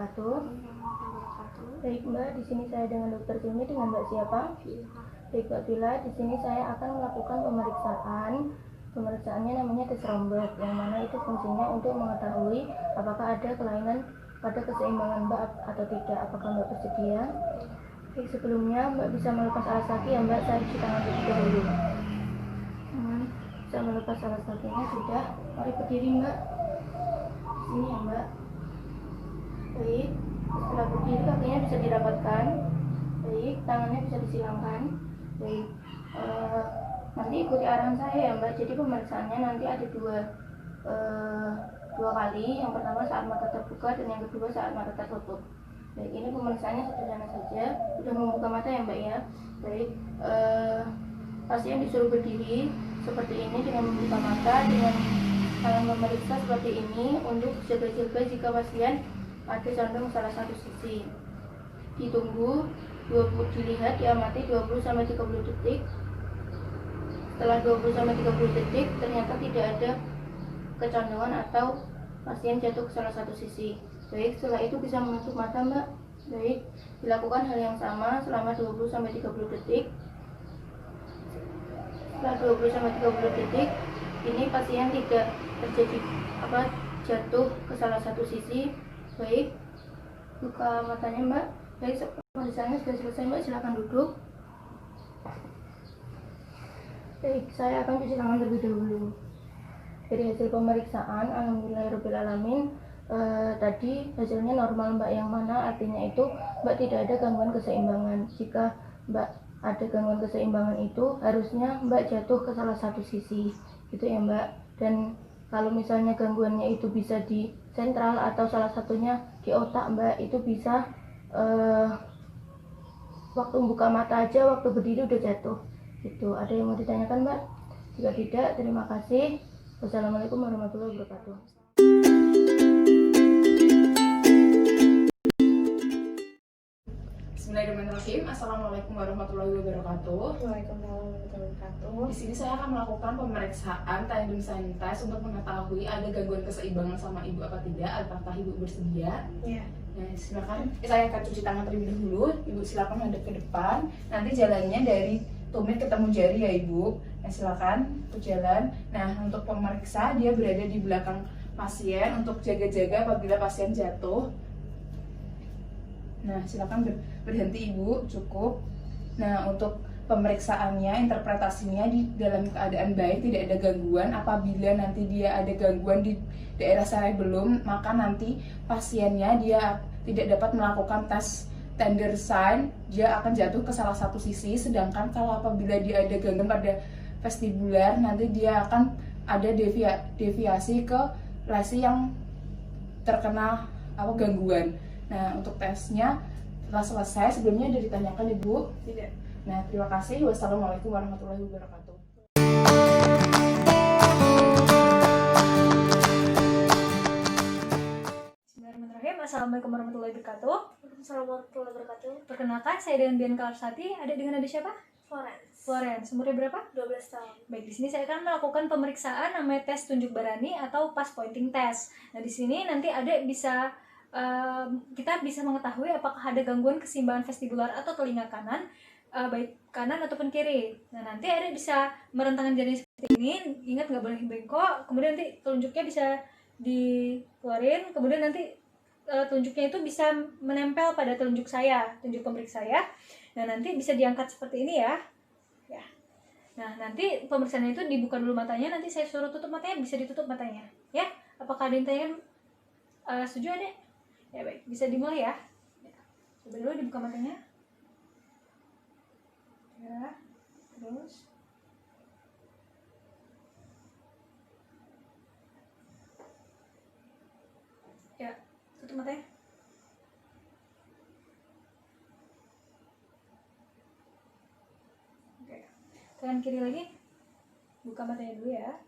wabarakatuh. Baik Mbak, di sini saya dengan Dokter Timi. Dengan Mbak siapa? Baik Mbak Bila, di sini saya akan melakukan pemeriksaan. Pemeriksaannya namanya tes Romberg, yang mana itu fungsinya untuk mengetahui apakah ada kelainan pada keseimbangan Mbak atau tidak. Apakah Mbak bersedia? Baik, sebelumnya Mbak bisa melepas alas kaki ya Mbak, saya cuci tangan terlebih dahulu. Bisa melepas alas kakinya sudah. Mari berdiri Mbak. Sini ya Mbak. Baik, setelah berdiri kakinya bisa dirapatkan. Baik, tangannya bisa disilangkan. Baik, nanti ikuti arahan saya ya Mbak. Jadi pemeriksaannya nanti ada dua kali. Yang pertama saat mata terbuka dan yang kedua saat mata tertutup. Baik, ini pemeriksaannya sederhana saja. Sudah membuka mata ya Mbak ya. Baik, pasien disuruh berdiri seperti ini dengan membuka mata, dengan memeriksa seperti ini untuk jaga-jaga jika pasien ada condong salah satu sisi. Ditunggu 20, dilihat, diamati 20-30 detik. Setelah 20-30 detik ternyata tidak ada kecondongan atau pasien jatuh ke salah satu sisi. Baik, setelah itu bisa menutup mata Mbak. Baik, dilakukan hal yang sama selama 20-30 detik. Setelah 20-30 detik ini pasien tidak terjadi jatuh ke salah satu sisi. Baik, buka matanya Mbak. Baik, pemeriksaannya sudah selesai Mbak, silakan duduk. Baik, saya akan cuci tangan terlebih dahulu. Dari hasil pemeriksaan, alhamdulillahirobbilalamin, tadi hasilnya normal Mbak, yang mana artinya itu Mbak tidak ada gangguan keseimbangan. Jika Mbak ada gangguan keseimbangan itu harusnya Mbak jatuh ke salah satu sisi, gitu ya Mbak. Dan kalau misalnya gangguannya itu bisa di sentral atau salah satunya di otak Mbak, itu bisa waktu buka mata aja, waktu berdiri udah jatuh. Gitu. Ada yang mau ditanyakan Mbak? Jika tidak, terima kasih. Wassalamualaikum warahmatullahi wabarakatuh. Bismillahirrahmanirrahim. Assalamualaikum warahmatullahi wabarakatuh. Waalaikumsalam warahmatullahi wabarakatuh. Di sini saya akan melakukan pemeriksaan tandem sign test untuk mengetahui ada gangguan keseimbangan sama ibu apa tidak. Apakah ibu bersedia? Iya. Nah, silakan. Saya akan cuci tangan terlebih dahulu. Ibu silakan menghadap ke depan. Nanti jalannya dari tumit ketemu jari ya ibu. Nah, silakan berjalan. Nah, untuk pemeriksa dia berada di belakang pasien untuk jaga-jaga apabila pasien jatuh. Nah, silakan berhenti ibu, cukup. Nah, untuk pemeriksaannya, interpretasinya di dalam keadaan baik, tidak ada gangguan. Apabila nanti dia ada gangguan di daerah cerebellum, maka nanti pasiennya dia tidak dapat melakukan tes tender sign, dia akan jatuh ke salah satu sisi. Sedangkan kalau apabila dia ada gangguan pada vestibular, nanti dia akan ada deviasi ke lesi yang terkena gangguan. Nah, untuk tesnya telah selesai. Sebelumnya ada ditanyakan Ibu? Tidak. Nah, terima kasih. Wassalamualaikum warahmatullahi wabarakatuh. Bismillahirrahmanirrahim. Assalamualaikum warahmatullahi wabarakatuh. Assalamualaikum warahmatullahi wabarakatuh. Perkenalkan, saya dengan Dian Kalarsati. Ada dengan adik siapa? Florence. Umurnya berapa? 12 tahun. Baik, di sini saya akan melakukan pemeriksaan namanya tes tunjuk barani atau pass pointing test. Nah, di sini nanti adik bisa kita bisa mengetahui apakah ada gangguan keseimbangan vestibular atau telinga kanan, baik kanan ataupun kiri. Nah, nanti adik bisa merentangkan jari seperti ini. Ingat nggak boleh bengkok. Kemudian nanti telunjuknya bisa dikeluarin. Kemudian nanti telunjuknya itu bisa menempel pada telunjuk saya, telunjuk pemeriksa saya. Nah, nanti bisa diangkat seperti ini ya. Nah, nanti pemeriksaannya itu dibuka dulu matanya. Nanti saya suruh tutup matanya, bisa ditutup matanya. Ya, apakah ada yang tanyakan? Setuju adek? Ya baik, bisa dimulai ya. Coba dulu dibuka matanya. Ya, terus. Ya, tutup matanya. Oke, tangan kiri lagi. Buka matanya dulu ya.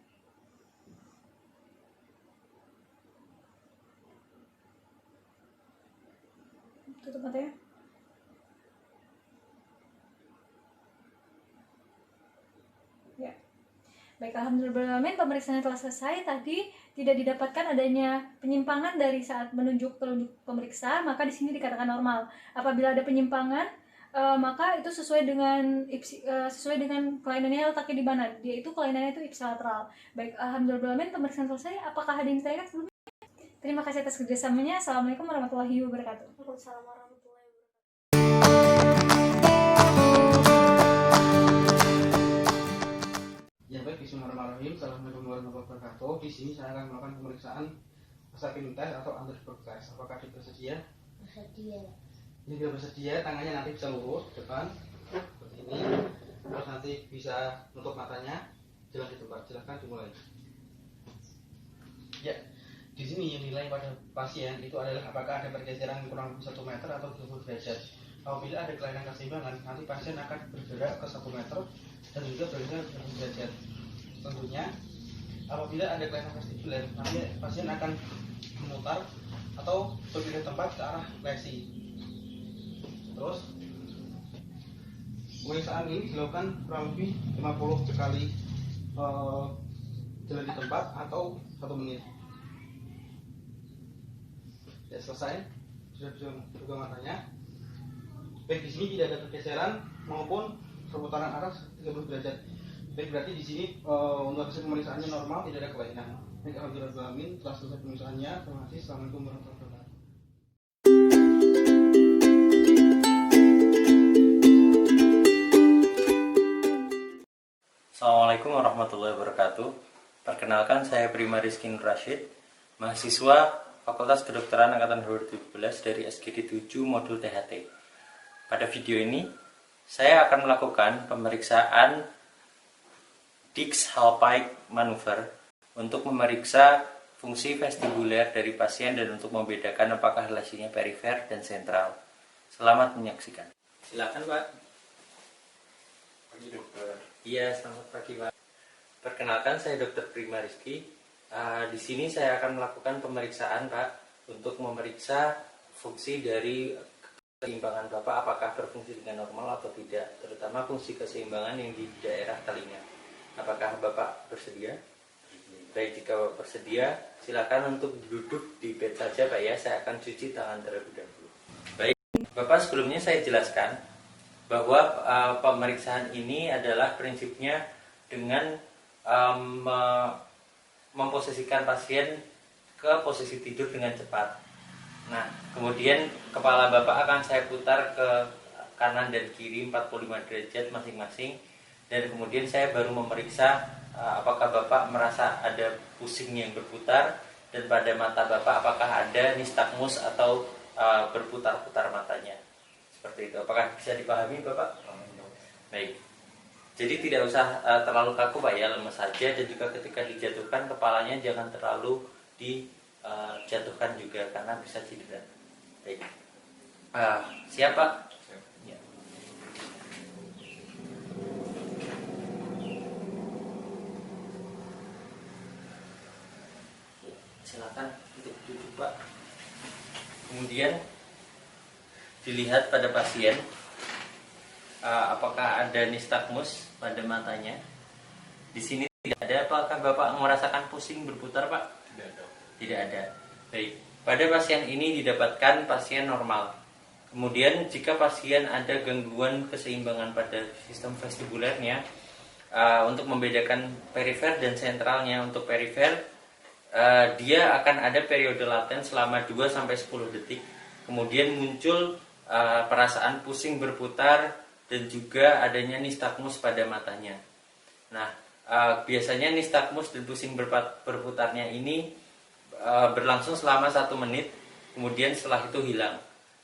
Tutup matanya. Ya. Baik, alhamdulillah pemeriksaan telah selesai. Tadi tidak didapatkan adanya penyimpangan dari saat menunjuk telunjuk pemeriksa, maka di sini dikatakan normal. Apabila ada penyimpangan, maka itu sesuai dengan kelainannya letaknya di mana, yaitu kelainannya itu ipsilateral. Baik, alhamdulillah pemeriksaan selesai. Apakah ada yang ditanyakan sebelumnya? Terima kasih atas kerjasamanya. Assalamualaikum warahmatullahi wabarakatuh. Waalaikumsalam warahmatullahi wabarakatuh. Ya baik, bismillahirrahmanirrahim. Assalamualaikum warahmatullahi wabarakatuh. Di sini saya akan melakukan pemeriksaan Sapin test atau Andersberg test. Apakah dia bersedia? Bersedia. Ini dia bersedia, tangannya nanti bisa lurus ke depan seperti ini. Terus nanti bisa nutup matanya. Jelas itu Pak, silahkan dimulai. Ya, di sini yang nilai pada pasien itu adalah apakah ada pergeseran kurang lebih 1 meter atau 20 derajat. Apabila ada kelainan keseimbangan, nanti pasien akan bergerak ke 1 meter dan juga bergerak ke 20 derajat. Tentunya apabila ada kelainan vestibuler, nanti pasien akan memutar atau berpindah tempat ke arah lesi. Terus pemeriksaan ini dilakukan kurang lebih 50 kali jalan di tempat atau 1 menit. Ya, selesai, sudah bisa buka matanya. Baik, di sini tidak ada pergeseran maupun perputaran arah 30 derajat. Baik, berarti di sini untuk hasil pemeriksaannya normal, tidak ada kelainan. Baik, alhamdulillah, telah selesai pemeriksaannya. Terima kasih. Assalamualaikum warahmatullahi wabarakatuh. Assalamualaikum warahmatullahi wabarakatuh. Perkenalkan, saya Prima Rizky Nur Rashid, mahasiswa Fakultas Kedokteran Angkatan 2017 dari SGD 7 Modul THT. Pada video ini, saya akan melakukan pemeriksaan Dix-Hallpike Maneuver untuk memeriksa fungsi vestibuler dari pasien dan untuk membedakan apakah lesinya perifer dan sentral. Selamat menyaksikan. Silakan, Pak. Pagi dokter. Iya, selamat pagi, Pak. Perkenalkan, saya Dr. Prima Rizky. Di sini saya akan melakukan pemeriksaan, Pak, untuk memeriksa fungsi dari keseimbangan Bapak, apakah berfungsi dengan normal atau tidak, terutama fungsi keseimbangan yang di daerah telinga. Apakah Bapak bersedia? Baik, jika Bapak bersedia, silakan untuk duduk di bed saja, Pak ya. Saya akan cuci tangan terlebih dahulu. Baik, Bapak, sebelumnya saya jelaskan bahwa pemeriksaan ini adalah prinsipnya dengan memposisikan pasien ke posisi tidur dengan cepat. Nah, kemudian kepala Bapak akan saya putar ke kanan dan kiri 45 derajat masing-masing, dan kemudian saya baru memeriksa apakah Bapak merasa ada pusing yang berputar, dan pada mata Bapak apakah ada nistagmus atau berputar-putar matanya. Seperti itu. Apakah bisa dipahami, Bapak? Baik. Jadi tidak usah terlalu kaku, Pak ya, lemes saja, dan juga ketika dijatuhkan kepalanya jangan terlalu dijatuhkan juga karena bisa cedera. Baik. Siap, Pak? Ya. Silakan untuk duduk, Pak. Kemudian dilihat pada pasien apakah ada nistagmus pada matanya. Di sini tidak ada. Apakah Bapak merasakan pusing berputar, Pak? Tidak ada. Tidak ada. Baik. Pada pasien ini didapatkan pasien normal. Kemudian jika pasien ada gangguan keseimbangan pada sistem vestibulernya, untuk membedakan perifer dan sentralnya, untuk perifer dia akan ada periode laten selama 2-10 detik. Kemudian muncul perasaan pusing berputar dan juga adanya nistagmus pada matanya. Nah, biasanya nistagmus dan pusing berputarnya ini berlangsung selama 1 menit, kemudian setelah itu hilang.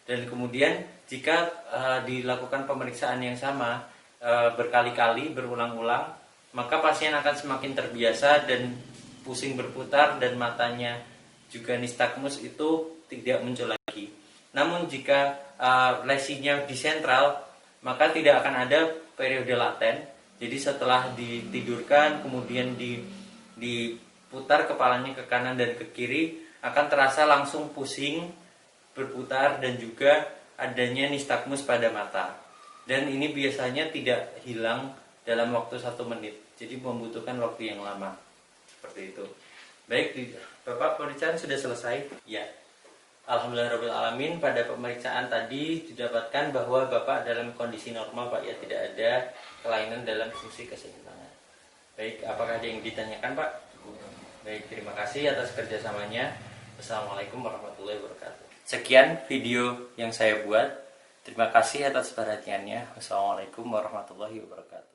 Dan kemudian jika dilakukan pemeriksaan yang sama berkali-kali, berulang-ulang, maka pasien akan semakin terbiasa dan pusing berputar dan matanya juga nistagmus itu tidak muncul lagi. Namun jika lesinya di sentral, maka tidak akan ada periode laten. Jadi setelah ditidurkan kemudian diputar kepalanya ke kanan dan ke kiri, akan terasa langsung pusing berputar dan juga adanya nistagmus pada mata. Dan ini biasanya tidak hilang dalam waktu 1 menit. Jadi membutuhkan waktu yang lama. Seperti itu. Baik, Bapak, pemeriksaan sudah selesai? Ya. Alhamdulillahirrahmanirrahim. Pada pemeriksaan tadi didapatkan bahwa Bapak dalam kondisi normal, Pak, ya, tidak ada kelainan dalam fungsi keseimbangan. Baik, apakah ada yang ditanyakan, Pak? Baik, terima kasih atas kerjasamanya. Wassalamualaikum warahmatullahi wabarakatuh. Sekian video yang saya buat. Terima kasih atas perhatiannya. Wassalamualaikum warahmatullahi wabarakatuh.